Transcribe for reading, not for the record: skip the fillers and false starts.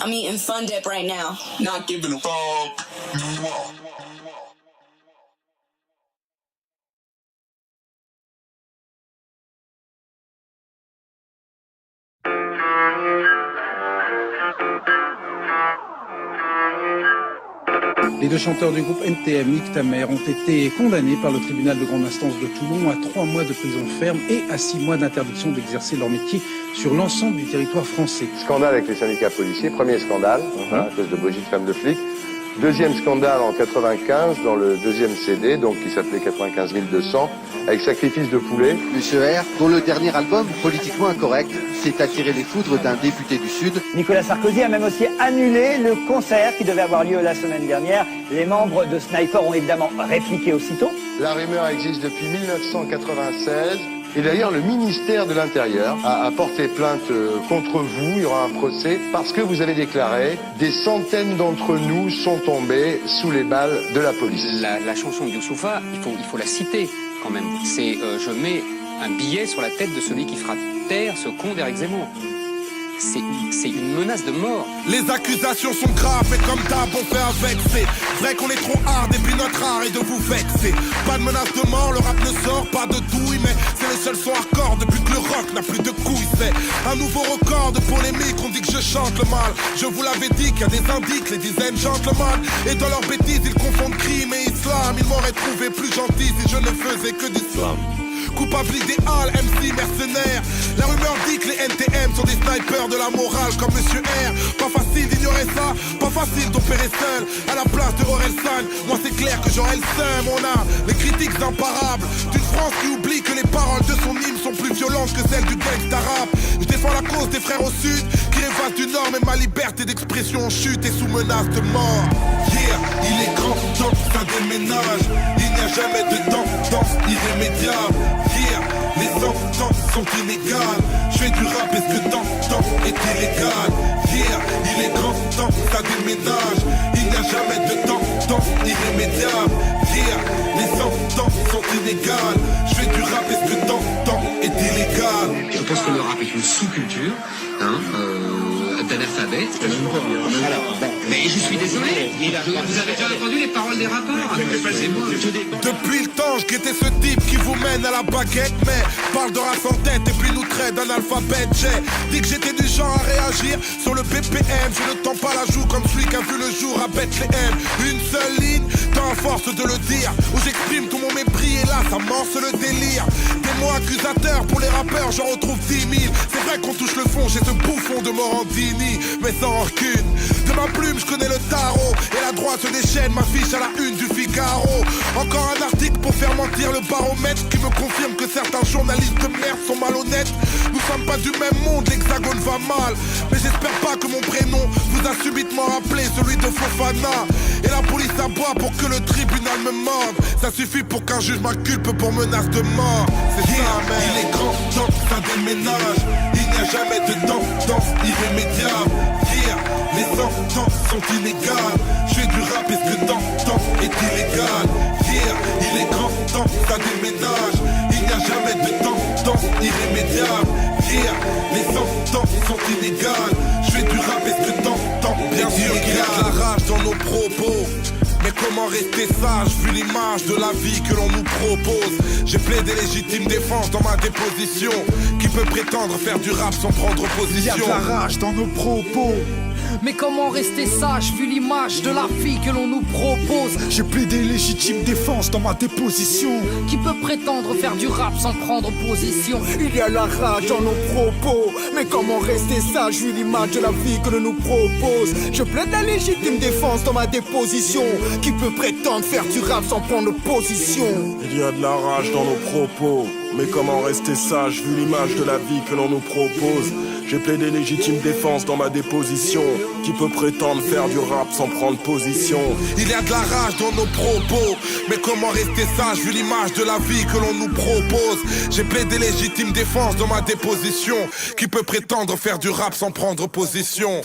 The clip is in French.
I'm eating Fun Dip right now. Not giving a fuck. Les deux chanteurs du groupe NTM, Nick Tamer, ont été condamnés par le tribunal de grande instance de Toulon à 3 mois de prison ferme et à 6 mois d'interdiction d'exercer leur métier sur l'ensemble du territoire français. Scandale avec les syndicats policiers, premier scandale, à cause de Brigitte Femme de flic. Deuxième scandale en 95, dans le deuxième CD, donc qui s'appelait 95 200, avec Sacrifice de poulet. Monsieur R, dont le dernier album, politiquement incorrect, s'est attiré les foudres d'un député du Sud. Nicolas Sarkozy a même aussi annulé le concert qui devait avoir lieu la semaine dernière. Les membres de Sniper ont évidemment répliqué aussitôt. La rumeur existe depuis 1996. Et d'ailleurs, le ministère de l'Intérieur a porté plainte contre vous. Il y aura un procès parce que vous avez déclaré « Des centaines d'entre nous sont tombés sous les balles de la police ». La chanson de Youssoupha, il faut la citer quand même. C'est je mets un billet sur la tête de celui qui fera taire ce con d'Éric Zemmour. C'est une menace de mort. Les accusations sont graves, mais comme d'hab, on fait avec. C'est vrai qu'on est trop hard, et puis notre art est de vous vexer. Pas de menace de mort, le rap ne sort pas de douille, mais c'est les seuls sons hardcore depuis que le rock n'a plus de couilles. C'est un nouveau record de polémique, on dit que je chante le mal. Je vous l'avais dit qu'il y a des indices, les dizaines chantent le mal. Et dans leurs bêtises, ils confondent crime et islam. Ils m'auraient trouvé plus gentil si je ne faisais que du slam. Coupable idéal, MC mercenaire. La rumeur dit que les NTM sont des snipers de la morale comme Monsieur R. Pas facile d'ignorer ça, pas facile d'opérer seul à la place de Orelsan. Moi c'est clair que j'aurai le seum. On a les critiques imparables d'une France qui oublie que les paroles de son hymne sont plus violentes que celles du gangsta rap. Je défends la cause des frères au sud qui rêvent du nord, mais ma liberté d'expression chute et sous menace de mort. Yeah, il est grand temps que ça déménage. Il n'y a jamais de tendance irrémédiable. Yeah, les sentences sont inégales. Je fais du rap, est-ce que temps est illégal? Yeah, il est grand temps que ça déménage. Il n'y a jamais de temps irrémédiable. Yeah, les sentences sont inégales. Je fais du rap, est-ce que temps est illégal? Je pense que le rap est une sous-culture d'analphabète. Mais je suis désolé. Vous avez déjà entendu les paroles des rappeurs? Depuis le temps, je guettais ce type qui vous mène à la baguette, mais parle de race en tête et puis nous traite d'analphabète. J'ai dit que j'étais du genre à réagir sur le BPM. Je ne tends pas la joue comme celui qui a vu le jour à Bethléem. Une seule ligne, tant à force de le dire, où j'exprime tout mon mépris et là ça morce le délire. Des mots accusateurs pour les rappeurs, j'en retrouve 10 000. C'est vrai qu'on touche le fond chez ce bouffon de Morandini, mais sans rancune. De ma plume, je connais le tarot et la droite se déchaîne, m'affiche à la une du Figaro. Encore un article pour faire mentir le baromètre qui me confirme que certains journalistes de merde sont malhonnêtes. Nous sommes pas du même monde, l'hexagone va mal, mais j'espère pas que mon prénom vous a subitement rappelé celui de Fofana. Et la police aboie pour que le tribunal me morde. Ça suffit pour qu'un juge m'inculpe pour menace de mort. C'est ça, mais il est grand temps que ça déménage. Il n'y a jamais de tendance irrémédiable. Yeah, les sentences sont inégales. Je fais du rap, est-ce que temps est illégal? Yeah, il est grand temps que ça déménage. Il n'y a jamais de tendance irrémédiable. Yeah, les sentences sont inégales. Je fais du rap, est-ce que temps bien sûr qu'il y a de la rage dans nos propos. Mais comment rester sage vu l'image de la vie que l'on nous propose? J'ai plaidé légitime défense dans ma déposition. Qui peut prétendre faire du rap sans prendre position? Il y a de la rage dans nos propos. Mais comment rester sage vu l'image de la vie que l'on nous propose? J'ai plaidé légitime défense dans ma déposition. Qui peut prétendre faire du rap sans prendre position? Il y a la rage dans nos propos. Mais comment rester sage vu l'image de la vie que l'on nous propose? Je plaide la légitime défense dans ma déposition. Qui peut prétendre faire du rap sans prendre position? Il y a de la rage dans nos propos. Mais comment rester sage vu l'image de la vie que l'on nous propose? J'ai plaidé légitime défense dans ma déposition. Qui peut prétendre faire du rap sans prendre position? Il y a de la rage dans nos propos. Mais comment rester sage vu l'image de la vie que l'on nous propose? J'ai plaidé légitime défense dans ma déposition. Qui peut prétendre faire du rap sans prendre position?